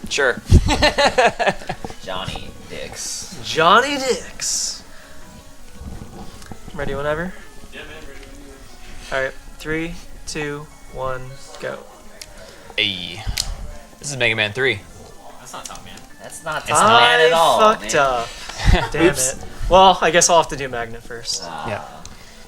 Sure. Johnny Dix. Johnny Dix. Ready whenever? Yeah, man, ready when you All right, 3, 2, 1, go. Hey. This is Mega Man 3. That's not Top Man. That's not It's Top not. Man at all. Fucked man. up. Damn it. Well, I guess I'll have to do Magnet first. Yeah.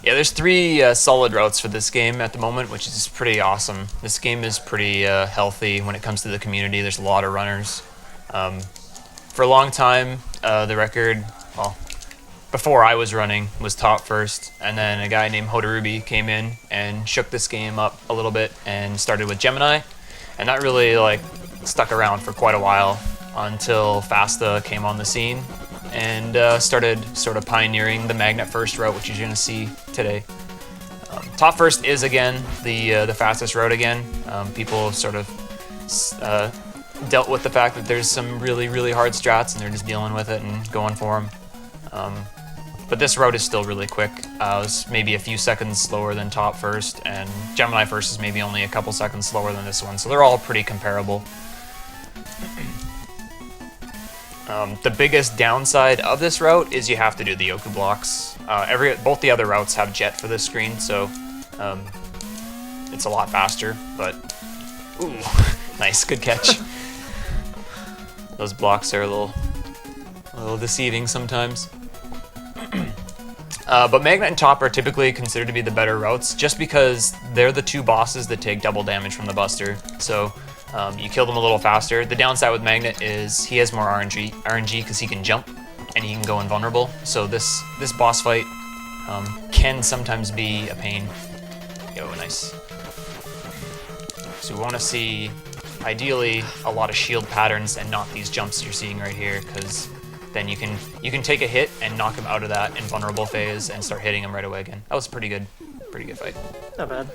Yeah, there's 3 solid routes for this game at the moment, which is pretty awesome. This game is pretty healthy when it comes to the community. There's a lot of runners. For a long time, the record, well, before I was running, was top first, and then a guy named Hodarubi came in and shook this game up a little bit and started with GEMINI, and that really like stuck around for quite a while until Fasta came on the scene and started sort of pioneering the Magnet First route, which you're going to see today. Top First is again the fastest route again. People sort of dealt with the fact that there's some really hard strats and they're just dealing with it and going for them. But this route is still really quick. It's maybe a few seconds slower than Top First, and GEMINI First is maybe only a couple seconds slower than this one, so they're all pretty comparable. The biggest downside of this route is you have to do the Yoku blocks. Both the other routes have jet for this screen, so it's a lot faster, but ooh, nice, good catch. Those blocks are a little deceiving sometimes. But Magnet and Top are typically considered to be the better routes just because they're the 2 bosses that take double damage from the Buster. So you kill them a little faster. The downside with Magnet is he has more RNG because he can jump and he can go invulnerable. So this boss fight can sometimes be a pain. Yo, nice. So we want to see, ideally, a lot of shield patterns and not these jumps you're seeing right here, because then you can take a hit and knock him out of that invulnerable phase and start hitting him right away again. That was a pretty good fight. Not bad.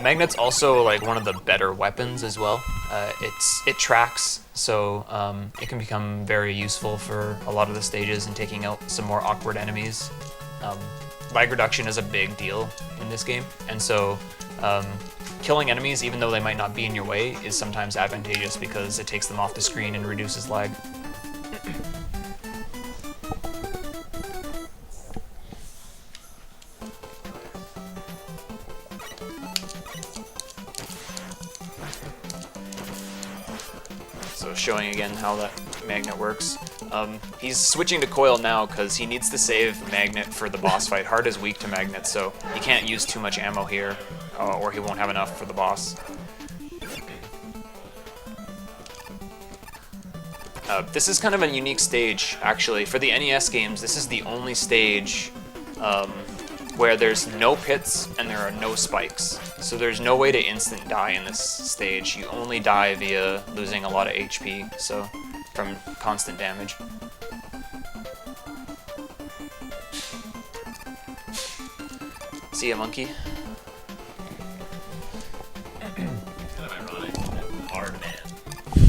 Magnet's also like one of the better weapons as well. It tracks, so it can become very useful for a lot of the stages and taking out some more awkward enemies. Lag reduction is a big deal in this game, and so killing enemies, even though they might not be in your way, is sometimes advantageous because it takes them off the screen and reduces lag. So showing again how that Magnet works. He's switching to Coil now because he needs to save Magnet for the boss fight. Hard is weak to Magnet, so he can't use too much ammo here, or he won't have enough for the boss. This is kind of a unique stage, actually. For the NES games, this is the only stage where there's no pits and there are no spikes. So there's no way to instant die in this stage. You only die via losing a lot of HP, so from constant damage. See ya, monkey. It's kind of ironic. Hard man.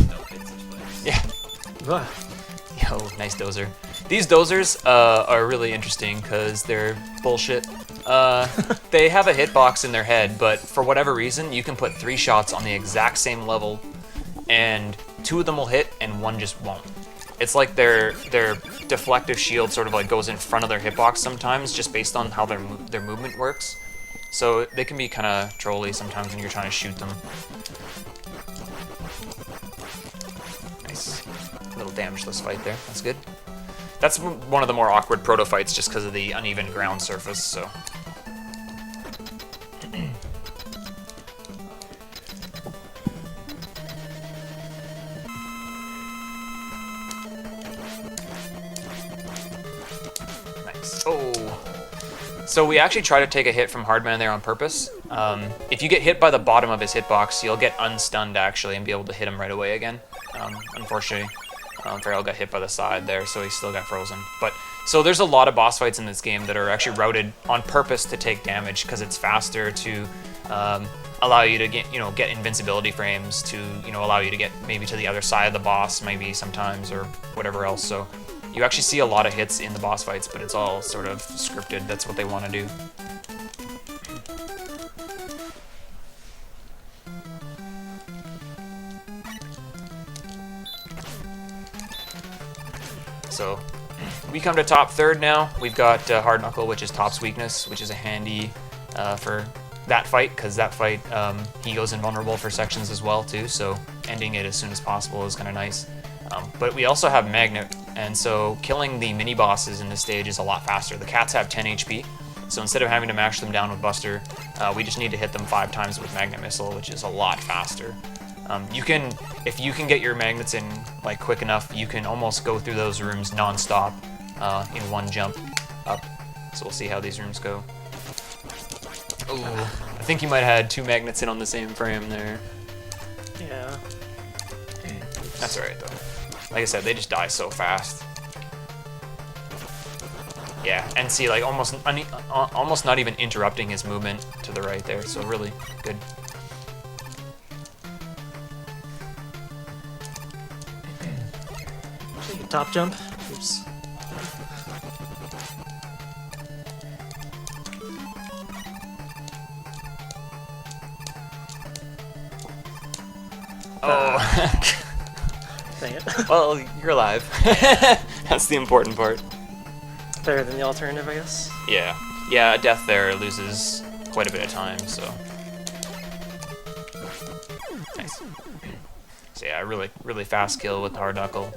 No pits and spikes. Yeah. Ugh. Yo, nice dozer. These dozers are really interesting because they're bullshit. They have a hitbox in their head, but for whatever reason, you can put 3 shots on the exact same level, and 2 of them will hit and 1 just won't. It's like their deflective shield sort of like goes in front of their hitbox sometimes, just based on how their movement works. So they can be kind of trolly sometimes when you're trying to shoot them. Nice. Little damageless fight there. That's good. That's one of the more awkward proto fights just because of the uneven ground surface, so. Nice. Oh. So we actually try to take a hit from Hardman there on purpose. If you get hit by the bottom of his hitbox, you'll get unstunned actually and be able to hit him right away again. Unfortunately, Feral got hit by the side there, so he still got frozen. But so there's a lot of boss fights in this game that are actually routed on purpose to take damage because it's faster to allow you to get invincibility frames, to allow you to get maybe to the other side of the boss maybe sometimes, or whatever else. So you actually see a lot of hits in the boss fights, but it's all sort of scripted. That's what they want to do. So we come to top third now. We've got Hard Knuckle, which is top's weakness, which is a handy for that fight, because that fight he goes invulnerable for sections as well too. So ending it as soon as possible is kind of nice. But we also have Magnet, and so killing the mini bosses in this stage is a lot faster. The cats have 10 HP, so instead of having to mash them down with Buster, we just need to hit them 5 times with Magnet Missile, which is a lot faster. If you can get your magnets in like quick enough, you can almost go through those rooms non-stop in one jump up. So we'll see how these rooms go. Oh, I think you might have had 2 magnets in on the same frame there. Yeah. That's alright though. Like I said, they just die so fast. Yeah, and see, like almost not even interrupting his movement to the right there. So really good. Top jump. Oops. Oh. Dang it. Well, you're alive. That's the important part. Better than the alternative, I guess. Yeah. Yeah, a death there loses quite a bit of time, so. Nice. So yeah, really fast kill with Hard Knuckle.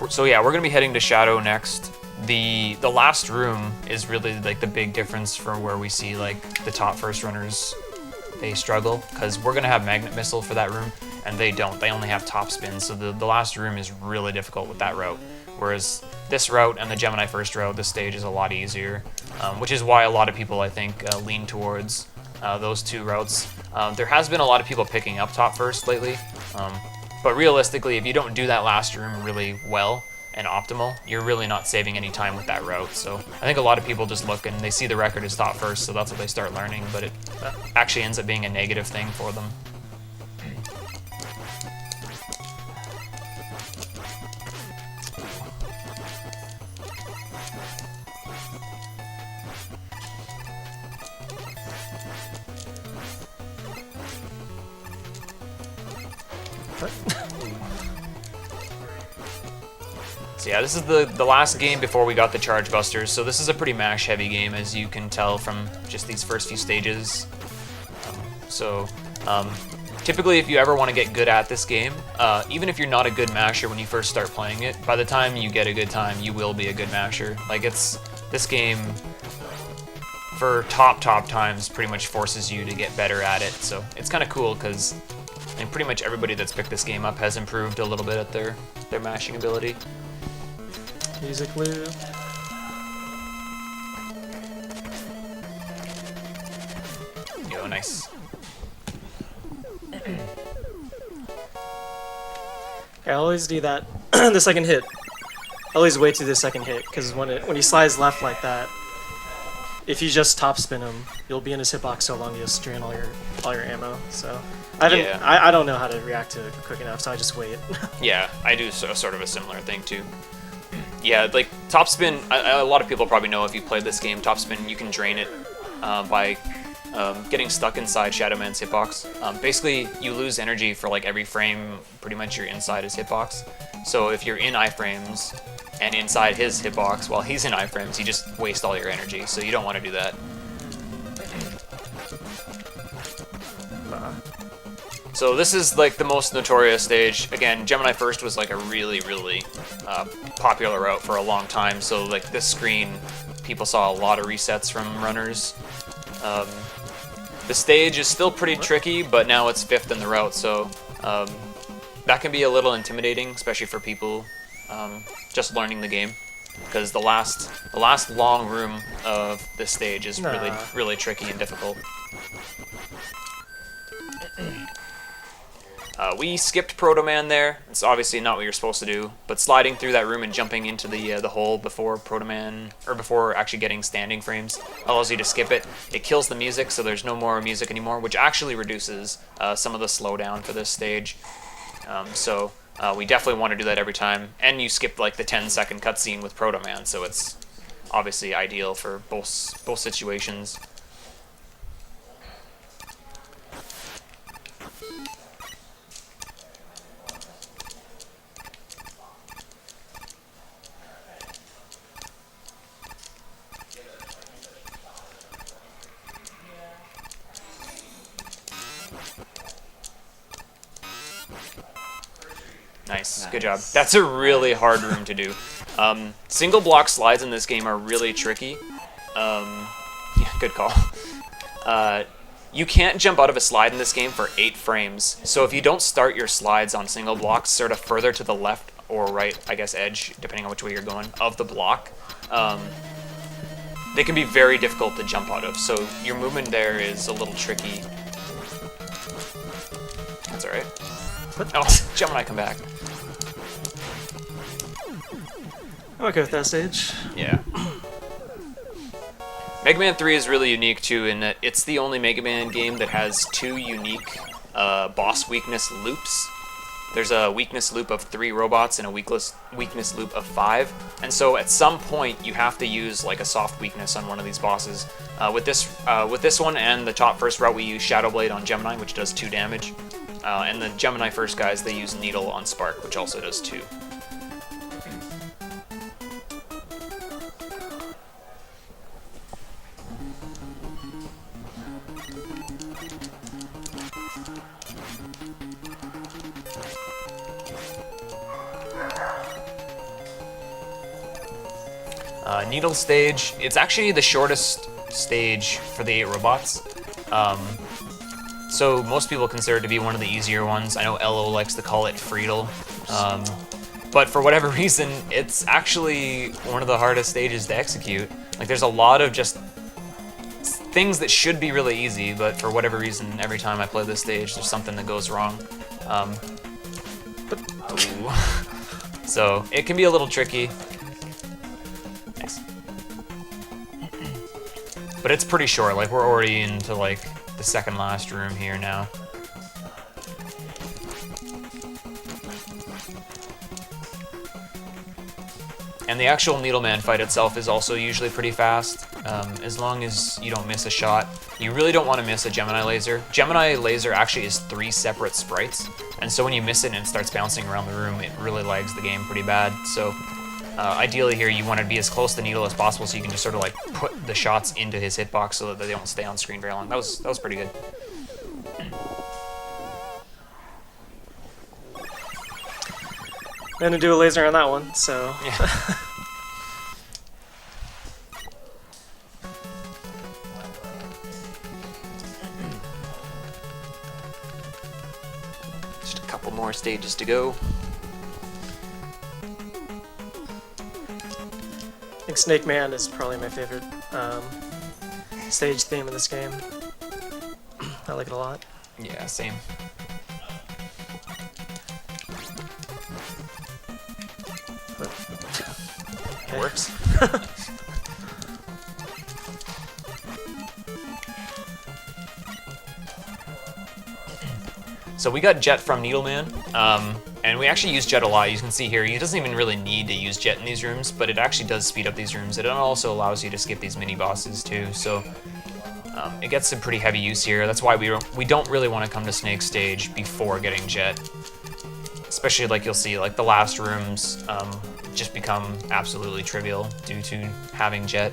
So yeah, we're gonna be heading to Shadow next. The last room is really like the big difference from where we see like the top first runners, they struggle, because we're gonna have Magnet Missile for that room, and they don't. They only have top spin, so the last room is really difficult with that route. Whereas this route and the Gemini first route, this stage is a lot easier, which is why a lot of people, I think, lean towards those 2 routes. There has been a lot of people picking up top first lately. But realistically, if you don't do that last room really well and optimal, you're really not saving any time with that route. So I think a lot of people just look and they see the record as top first, so that's what they start learning, but it actually ends up being a negative thing for them. So yeah, this is the last game before we got the Charge Busters, so this is a pretty mash heavy game, as you can tell from just these first few stages. Typically if you ever want to get good at this game, even if you're not a good masher when you first start playing it, by the time you get a good time, you will be a good masher. Like this game, for top times, pretty much forces you to get better at it, so it's kind of cool, because pretty much everybody that's picked this game up has improved a little bit at their mashing ability. Music loop. Yo, nice. I always do that. The second hit. I always wait to the second hit, because when he slides left like that, if you just top spin him, you'll be in his hitbox so long you'll drain all your ammo. So I don't know how to react to it quick enough, so I just wait. Yeah, I do sort of a similar thing too. Yeah, like top spin, a lot of people probably know if you played this game, top spin, you can drain it by getting stuck inside Shadow Man's hitbox. Basically, you lose energy for like every frame, pretty much you're inside his hitbox. So if you're in iframes and inside his hitbox while he's in iframes, you just waste all your energy, so you don't want to do that. So this is like the most notorious stage. Again, Gemini first was like a really popular route for a long time, so like this screen, people saw a lot of resets from runners. The stage is still pretty tricky, but now it's 5th in the route, so that can be a little intimidating, especially for people just learning the game, because the last long room of this stage is really tricky and difficult. We skipped Proto Man there. It's obviously not what you're supposed to do, but sliding through that room and jumping into the hole before Proto Man, or before actually getting standing frames, allows you to skip it. It kills the music, so there's no more music anymore, which actually reduces some of the slowdown for this stage. So We definitely want to do that every time. And you skip like the 10-second cutscene with Proto Man, so it's obviously ideal for both situations. Nice, good job. That's a really hard room to do. Single block slides in this game are really tricky. Yeah, good call. You can't jump out of a slide in this game for 8 frames. So if you don't start your slides on single blocks sort of further to the left or right, I guess edge, depending on which way you're going, of the block, they can be very difficult to jump out of. So your movement there is a little tricky. That's alright. Oh, Gemini, come back. I'm okay with that stage. Yeah. Mega Man 3 is really unique too in that it's the only Mega Man game that has 2 unique boss weakness loops. There's a weakness loop of 3 robots and a weakness loop of 5. And so at some point you have to use like a soft weakness on one of these bosses. With this one and the top first route we use Shadow Blade on Gemini, which does 2 damage. And the Gemini first guys, they use Needle on Spark, which also does 2. Needle stage, it's actually the shortest stage for the 8 robots. So most people consider it to be one of the easier ones. I know LO likes to call it Friedel. But for whatever reason, it's actually one of the hardest stages to execute. Like there's a lot of just things that should be really easy, but for whatever reason, every time I play this stage, there's something that goes wrong. So it can be a little tricky. Nice. But it's pretty short, like we're already into like the second last room here now. And the actual Needleman fight itself is also usually pretty fast, as long as you don't miss a shot. You really don't want to miss a Gemini laser. Gemini laser actually is 3 separate sprites, and so when you miss it and it starts bouncing around the room, it really lags the game pretty bad. So ideally here you want to be as close to Needle as possible so you can just sort of like put the shots into his hitbox so that they don't stay on screen very long. That was pretty good. I'm gonna do a laser on that one, so. Yeah. Just a couple more stages to go. I think Snake Man is probably my favorite stage theme in this game. I like it a lot. Yeah, same. Okay. Works. So we got Jet from Needleman, and we actually use Jet a lot. You can see here, he doesn't even really need to use Jet in these rooms, but it actually does speed up these rooms. It also allows you to skip these mini bosses too, so it gets some pretty heavy use here. That's why we don't really want to come to Snake stage before getting Jet. Especially like you'll see, like the last rooms just become absolutely trivial due to having Jet.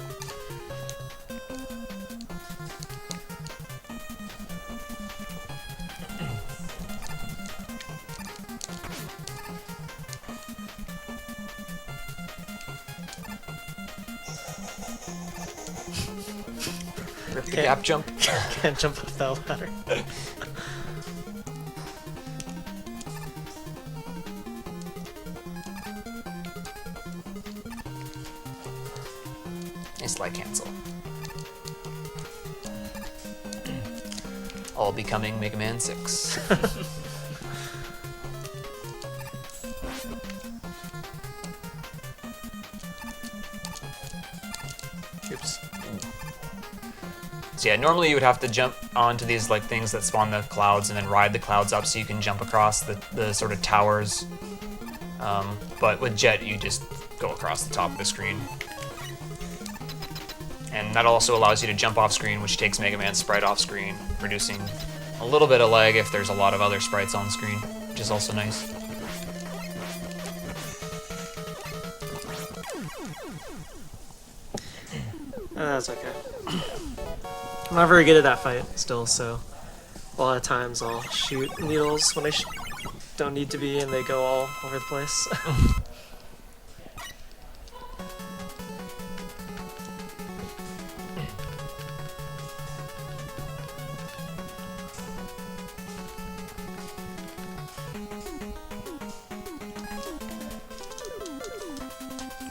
Rip the gap jump. Can't jump up that ladder. Nice light cancel. All becoming Mega Man 6. Oops. So yeah, normally you would have to jump onto these like things that spawn the clouds and then ride the clouds up so you can jump across the sort of towers But with Jet, you just go across the top of the screen. And that also allows you to jump off screen, which takes Mega Man's sprite off screen, reducing a little bit of lag if there's a lot of other sprites on screen, which is also nice. That's okay. I'm not very good at that fight still, so a lot of times I'll shoot needles when I don't need to be, and they go all over the place.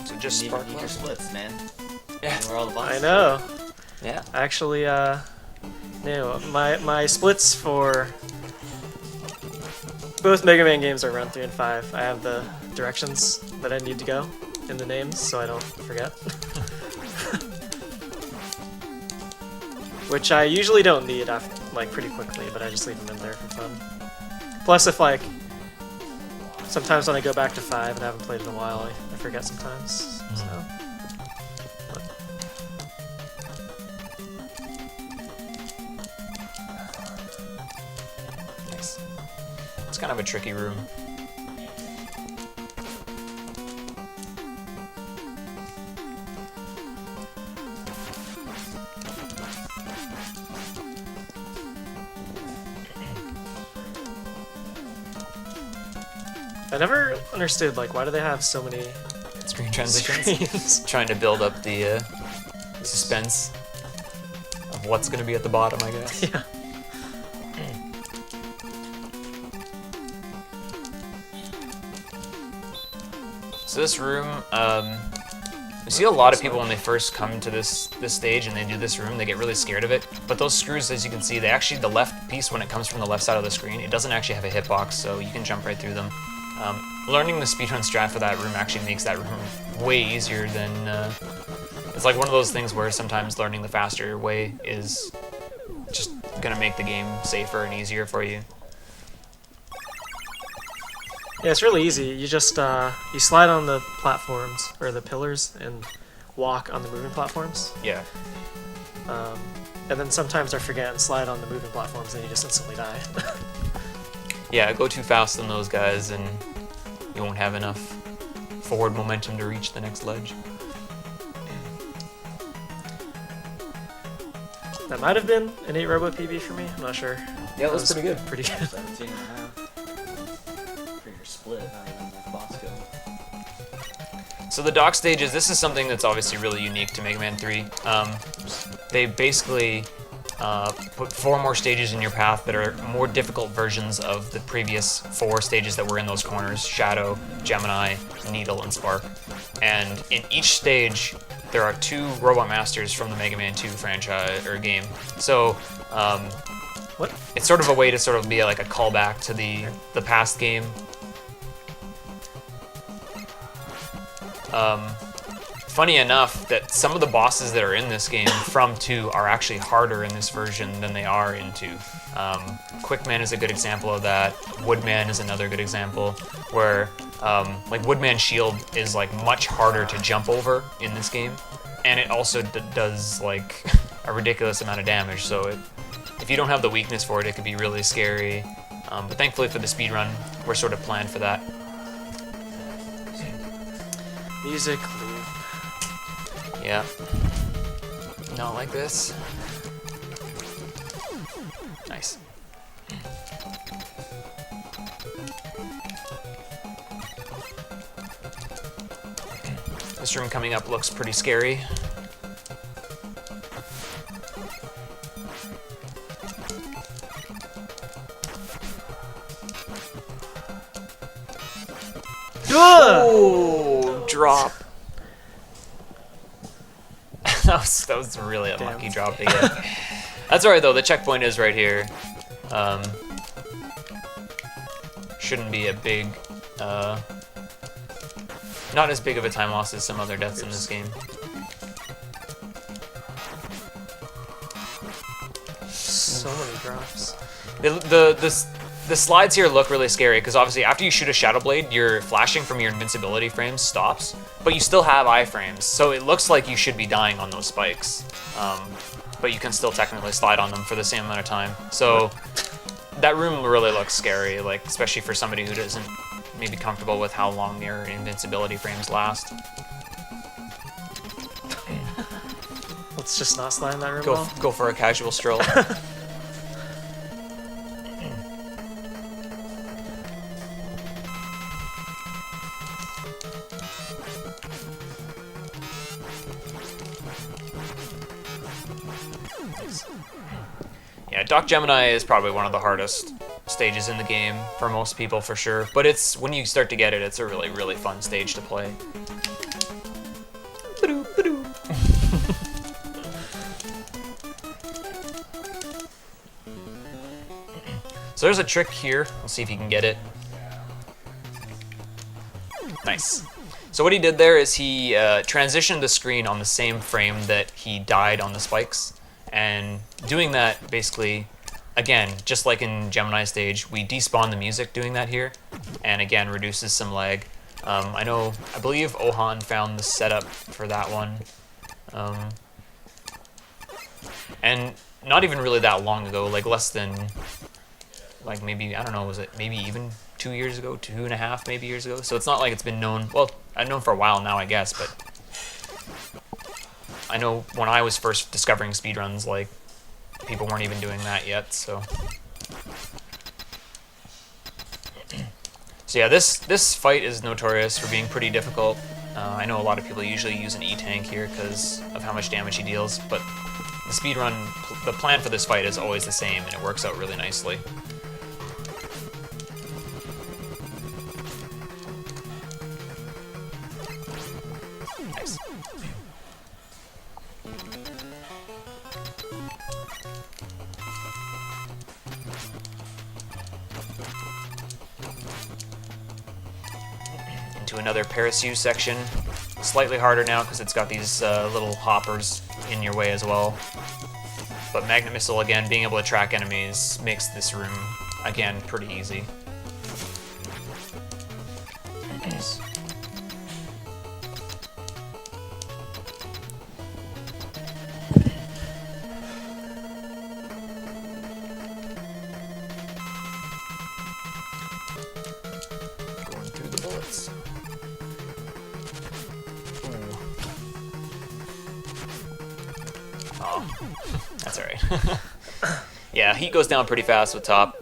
So just You spark need your splits, man. Yeah. Where all the I bosses know. Yeah. Actually, no, my splits for both Mega Man games are run 3 and 5. I have the directions that I need to go in the names, so I don't forget. Which I usually don't need like pretty quickly, but I just leave them in there for fun. Plus, if like sometimes when I go back to 5 and I haven't played in a while, I forget sometimes. So. Nice. It's kind of a tricky room. I never understood, like, why do they have so many Screen transitions. screens? Trying to build up the suspense of what's going to be at the bottom, I guess. Yeah. So this room, you see a lot of people when they first come to this stage and they do this room, they get really scared of it. But those screws, as you can see, the left piece, when it comes from the left side of the screen, it doesn't actually have a hitbox, so you can jump right through them. Learning the speedrun strat for that room actually makes that room way easier than... it's like one of those things where sometimes learning the faster way is just gonna make the game safer and easier for you. Yeah, it's really easy. You just you slide on the platforms or the pillars and walk on the moving platforms. Yeah. And then sometimes I forget and slide on the moving platforms, and you just instantly die. Yeah, go too fast on those guys and you won't have enough forward momentum to reach the next ledge. That might have been an 8 Robo PB for me. I'm not sure. Yeah, that was pretty good. Pretty good. 17 and a half. For your split, not even like boss kill. So the dock stages, this is something that's obviously really unique to Mega Man 3. They basically put 4 more stages in your path that are more difficult versions of the previous 4 stages that were in those corners: Shadow, Gemini, Needle, and Spark. And in each stage, there are 2 Robot Masters from the Mega Man 2 franchise or game. So What? it's sort of a way to sort of be like a callback to the past game. Funny enough that some of the bosses that are in this game from 2 are actually harder in this version than they are in 2. Quickman is a good example of that. Woodman is another good example, where like Woodman's shield is like much harder to jump over in this game, and it also does like a ridiculous amount of damage. So if you don't have the weakness for it, it could be really scary. But thankfully for the speedrun, we're sort of planned for that. Music loop. Yeah. Not like this. Nice. This room coming up looks pretty scary. Oh, drop. that was a really unlucky drop to get. That's alright though, the checkpoint is right here. Shouldn't be a big, not as big of a time loss as some other deaths in this game. So many drops. the slides here look really scary because obviously after you shoot a Shadow Blade, your flashing from your invincibility frames stops, but you still have iframes, so it looks like you should be dying on those spikes. But you can still technically slide on them for the same amount of time. So that room really looks scary, like especially for somebody who doesn't maybe comfortable with how long their invincibility frames last. Let's just not slide in that room. Go for a casual stroll. Yeah, Dock Gemini is probably one of the hardest stages in the game for most people for sure, but it's when you start to get it, it's a really, really fun stage to play. So there's a trick here. We'll see if you can get it. Nice. So what he did there is he transitioned the screen on the same frame that he died on the spikes. And doing that, basically, again, just like in Gemini stage, we despawn the music doing that here. And again, reduces some lag. I believe Ohan found the setup for that one. And not even really that long ago, like less than, like maybe, I don't know, was it maybe even 2 years ago, 2.5 maybe years ago? So it's not like it's been known, well, I've known for a while now, I guess, but I know when I was first discovering speedruns, like, people weren't even doing that yet, so. So yeah, this fight is notorious for being pretty difficult. I know a lot of people usually use an E-tank here because of how much damage he deals, but the speedrun, the plan for this fight is always the same, and it works out really nicely. Nice. Into another Parachute section. Slightly harder now because it's got these little hoppers in your way as well. But Magnet Missile, again, being able to track enemies makes this room, again, pretty easy. Nice. Going through the bullets. Oh, that's alright. Yeah, heat goes down pretty fast with top.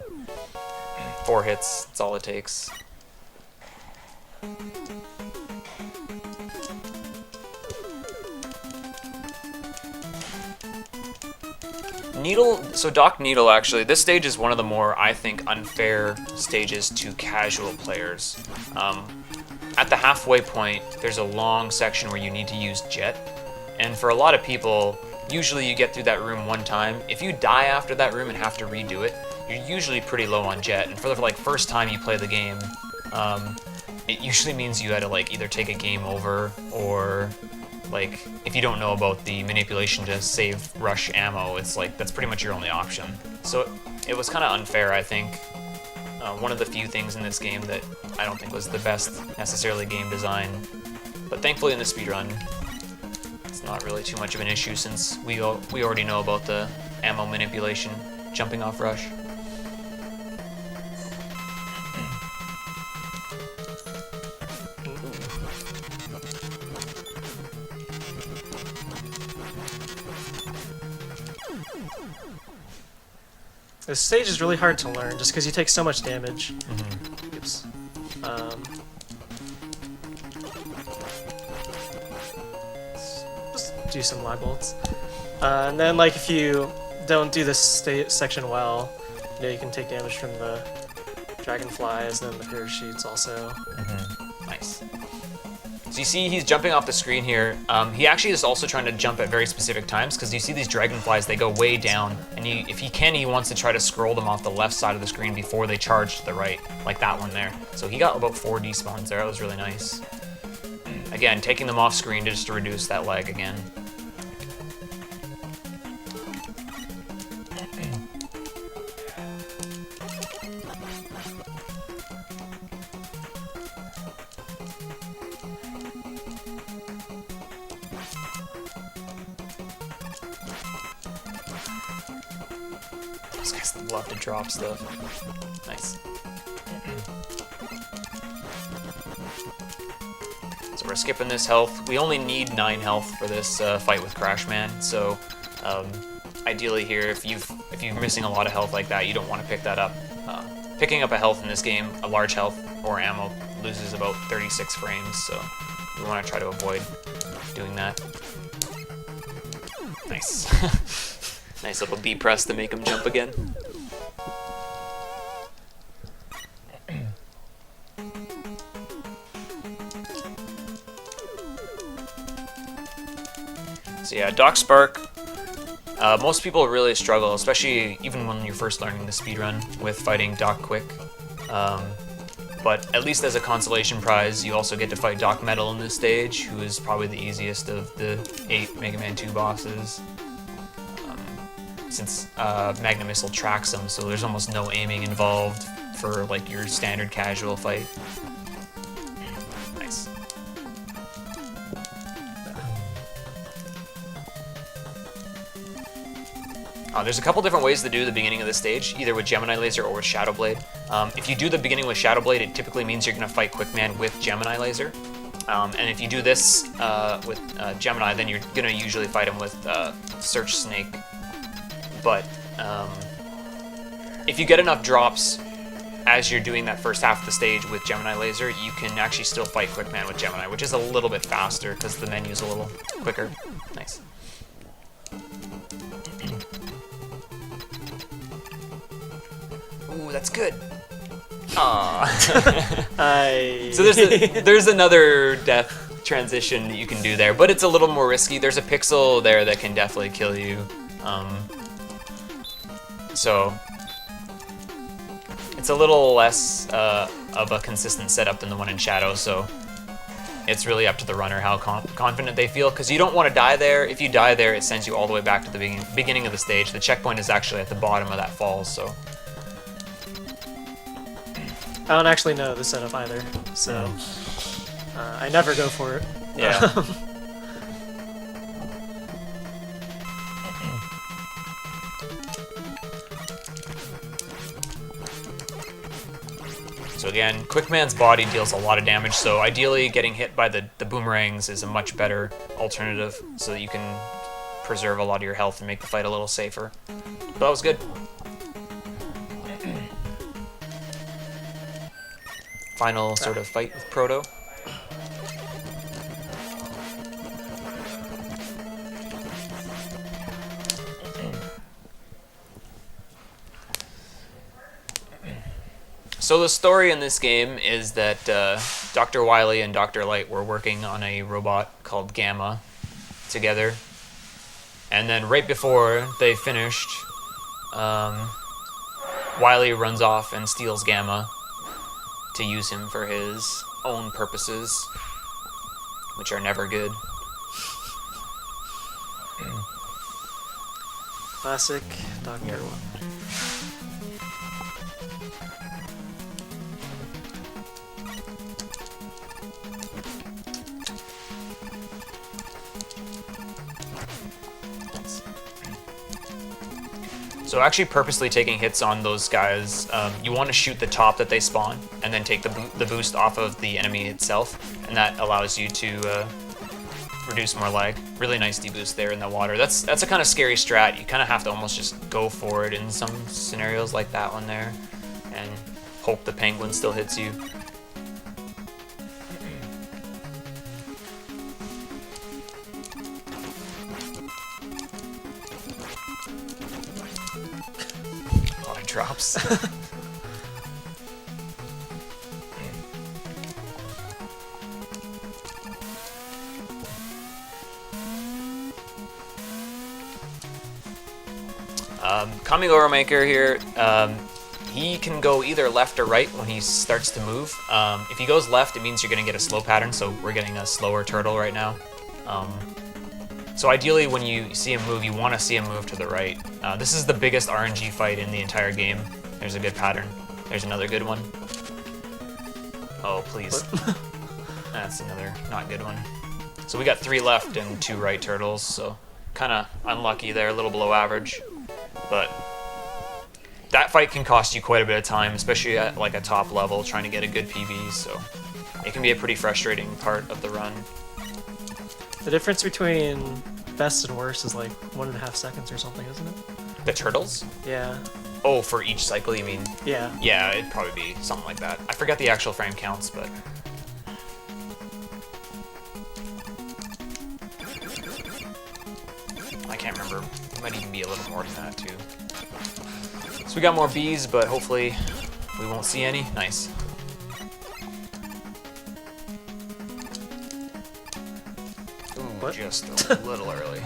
4 hits, that's all it takes. So Dock Needle, actually, this stage is one of the more, I think, unfair stages to casual players. At the halfway point, there's a long section where you need to use Jet, and for a lot of people, usually you get through that room one time. If you die after that room and have to redo it, you're usually pretty low on Jet, and for the first time you play the game, it usually means you had to like either take a game over or like if you don't know about the manipulation to save rush ammo, it's like that's pretty much your only option. So it was kind of unfair, I think. One of the few things in this game that I don't think was the best necessarily game design, but thankfully in the speedrun, it's not really too much of an issue since we already know about the ammo manipulation, jumping off rush. This stage is really hard to learn just because you take so much damage. Oops. Just do some lag bolts. And then, like, if you don't do this section well, you can take damage from the dragonflies and then the parachutes also. Nice. So you see he's jumping off the screen here. He actually is also trying to jump at very specific times because you see these dragonflies, they go way down, and if he can, he wants to try to scroll them off the left side of the screen before they charge to the right, like that one there. So he got about 4 despawns there, that was really nice. Again, taking them off screen just to reduce that lag again. Those guys love to drop stuff. Nice. So we're skipping this health. We only need 9 health for this fight with Crashman. So ideally here, if you're missing a lot of health like that, you don't want to pick that up. Picking up a health in this game, a large health or ammo, loses about 36 frames. So we want to try to avoid doing that. Nice. Nice little B press to make him jump again. So yeah, Doc Spark, most people really struggle, especially even when you're first learning the speedrun, with fighting Doc Quick. But at least as a consolation prize, you also get to fight Doc Metal in this stage, who is probably the easiest of the 8 Mega Man 2 bosses. Since Magna Missile tracks him, so there's almost no aiming involved for like your standard casual fight. Nice. There's a couple different ways to do the beginning of the stage, either with Gemini Laser or with Shadow Blade. If you do the beginning with Shadow Blade, it typically means you're going to fight Quickman with Gemini Laser. And if you do this with Gemini, then you're going to usually fight him with Search Snake. But if you get enough drops as you're doing that first half of the stage with Gemini Laser, you can actually still fight Quickman with Gemini, which is a little bit faster because the menu's a little quicker. Nice. Ooh, that's good. Aww. So there's another death transition that you can do there, but it's a little more risky. There's a pixel there that can definitely kill you. So it's a little less of a consistent setup than the one in Shadow, so it's really up to the runner how confident they feel, because you don't want to die there. If you die there, it sends you all the way back to the beginning of the stage. The checkpoint is actually at the bottom of that falls, so... I don't actually know the setup either, so I never go for it. Yeah. So again, Quickman's body deals a lot of damage, so ideally getting hit by the boomerangs is a much better alternative, so that you can preserve a lot of your health and make the fight a little safer. But that was good. Final sort of fight with Proto. So the story in this game is that Dr. Wily and Dr. Light were working on a robot called Gamma together. And then right before they finished, Wily runs off and steals Gamma to use him for his own purposes, which are never good. Classic Dr. So actually purposely taking hits on those guys, you want to shoot the top that they spawn, and then take the boost off of the enemy itself, and that allows you to reduce more lag. Really nice deboost there in the water. That's a kind of scary strat. You kind of have to almost just go for it in some scenarios like that one there, and hope the penguin still hits you. Drops. Kami Maker here, he can go either left or right when he starts to move. If he goes left, it means you're going to get a slow pattern, so we're getting a slower turtle right now. So ideally, when you see him move, you want to see him move to the right. This is the biggest RNG fight in the entire game. There's a good pattern. There's another good one. Oh, please. That's another not good one. So we got 3 left and 2 right turtles, so kind of unlucky there, a little below average. But that fight can cost you quite a bit of time, especially at like a top level trying to get a good PB, so it can be a pretty frustrating part of the run. The difference between best and worst is like 1.5 seconds or something, isn't it? The turtles? Yeah. Oh, for each cycle, you mean? Yeah. Yeah, it'd probably be something like that. I forget the actual frame counts, but... I can't remember. It might even be a little more than that, too. So we got more bees, but hopefully we won't see any. Nice. Ooh, What? just a little early.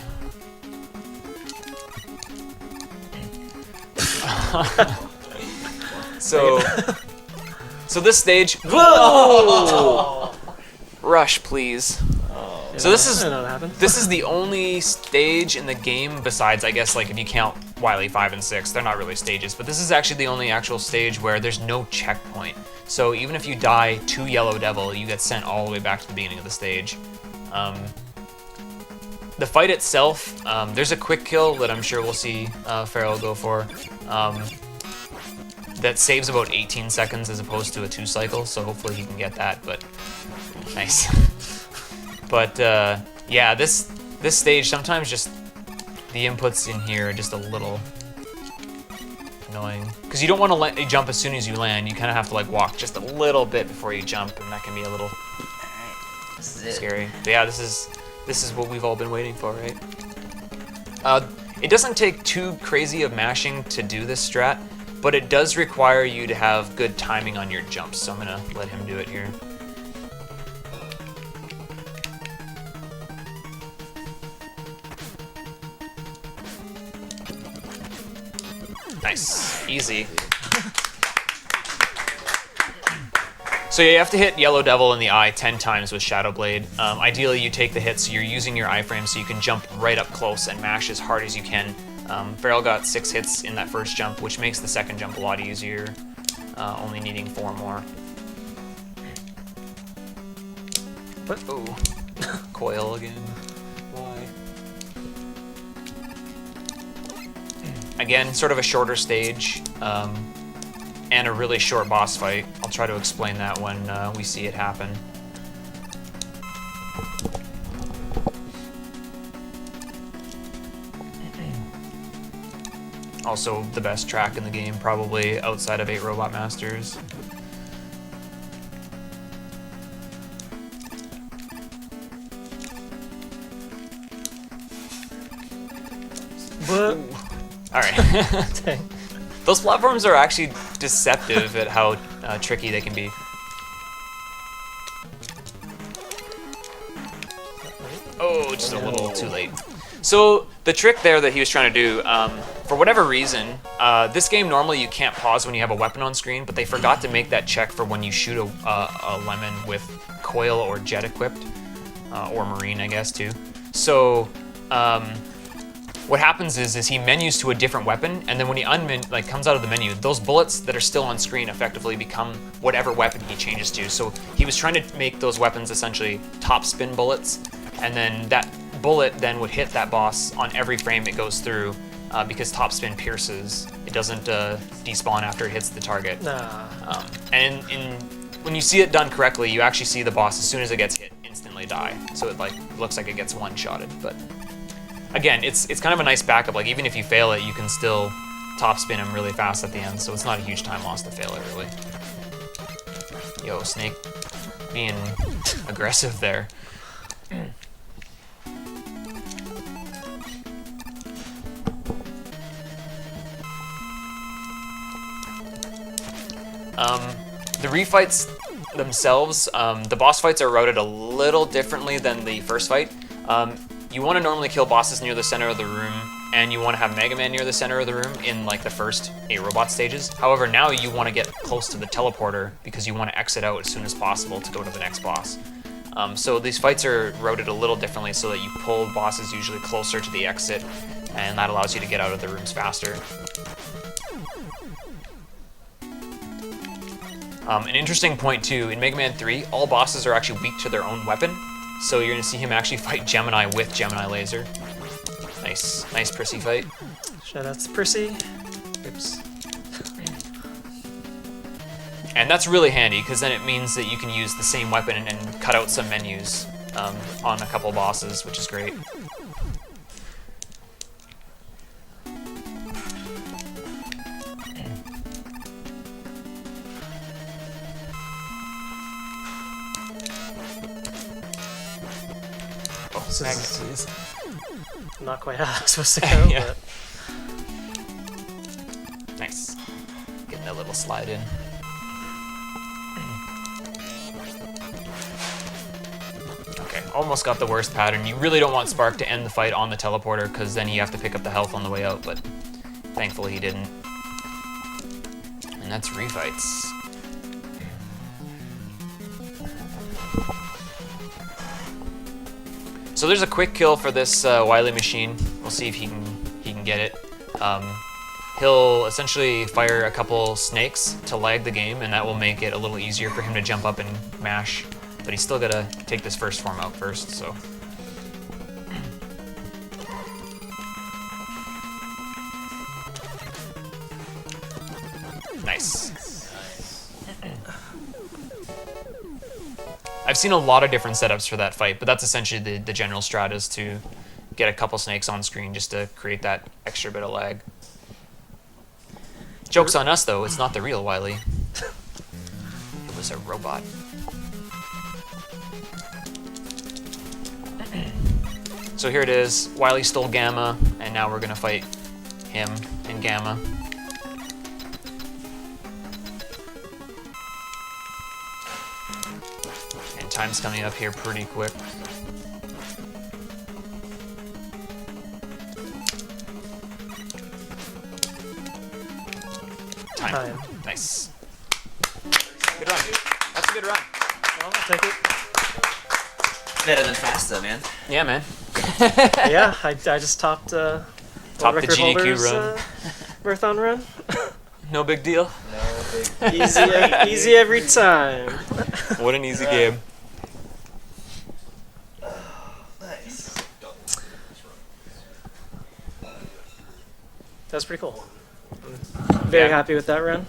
So this stage. Whoa! Rush, please. So this is I know what happened. this is the only stage in the game besides, I guess, like if you count Wily 5 and 6, they're not really stages, but this is actually the only actual stage where there's no checkpoint. So even if you die to Yellow Devil, you get sent all the way back to the beginning of the stage. The fight itself, there's a quick kill that I'm sure we'll see Feral go for. That saves about 18 seconds as opposed to a 2 cycle, so hopefully he can get that, but nice. But yeah, this stage, sometimes just the inputs in here are just a little annoying. Because you don't want to jump as soon as you land, you kind of have to like walk just a little bit before you jump, and that can be a little This is it. scary. But yeah, this is what we've all been waiting for, right? It doesn't take too crazy of mashing to do this strat, but it does require you to have good timing on your jumps, so I'm gonna let him do it here. Nice, easy. So yeah, you have to hit Yellow Devil in the eye 10 times with Shadow Blade. Ideally, you take the hit, so you're using your iframe so you can jump right up close and mash as hard as you can. Feral got 6 hits in that first jump, which makes the second jump a lot easier, only needing 4 more. What? Oh, coil again. Why? Again, sort of a shorter stage. And a really short boss fight. I'll try to explain that when we see it happen. Also, the best track in the game, probably outside of 8 Robot Masters. What? All right. Dang. Those platforms are actually deceptive at how tricky they can be. Oh, just a little too late. So the trick there that he was trying to do, for whatever reason, this game normally you can't pause when you have a weapon on screen, but they forgot to make that check for when you shoot a lemon with coil or jet equipped, or marine, I guess, too. So what happens is he menus to a different weapon, and then when he comes out of the menu, those bullets that are still on screen effectively become whatever weapon he changes to. So he was trying to make those weapons essentially top spin bullets, and then that bullet then would hit that boss on every frame it goes through, because top spin pierces. It doesn't despawn after it hits the target. Nah. And when you see it done correctly, you actually see the boss as soon as it gets hit instantly die. So it looks like it gets one-shotted, but. Again, it's kind of a nice backup. Like, even if you fail it, you can still top spin him really fast at the end, so it's not a huge time loss to fail it, really. Yo, Snake being aggressive there. The refights themselves, the boss fights are routed a little differently than the first fight. You want to normally kill bosses near the center of the room, and you want to have Mega Man near the center of the room in like the first 8 robot stages. However, now you want to get close to the teleporter because you want to exit out as soon as possible to go to the next boss. So these fights are routed a little differently so that you pull bosses usually closer to the exit, and that allows you to get out of the rooms faster. An interesting point too, in Mega Man 3, all bosses are actually weak to their own weapon. So you're gonna see him actually fight Gemini with Gemini Laser. Nice prissy fight. Shout out to Prissy. Oops. And that's really handy, because then it means that you can use the same weapon and cut out some menus on a couple bosses, which is great. Oh, This magnet, is- please. Not quite how I'm supposed to go, Yeah. but Nice. Getting a little slide in. Okay, almost got the worst pattern. You really don't want Spark to end the fight on the teleporter, because then you have to pick up the health on the way out, but thankfully he didn't. And that's refights. So there's a quick kill for this Wily machine. We'll see if he can get it. He'll essentially fire a couple snakes to lag the game, and that will make it a little easier for him to jump up and mash. But he's still gotta take this first form out first, so. Nice. I've seen a lot of different setups for that fight, but that's essentially the general strat, is to get a couple snakes on screen just to create that extra bit of lag. Joke's on us, though. It's not the real Wily. It was a robot. So here it is. Wily stole Gamma, and now we're gonna fight him in Gamma. And time's coming up here pretty quick. time. Nice. Good run. That's a good run. Well, I'll take it. Better than Fasta, man. Yeah, man. Yeah, I just topped world Topped the record GDQ holders, run. marathon run. No big deal. No big. Easy every time. What an easy game. Nice. That's pretty cool. I'm very Yeah. happy with that run.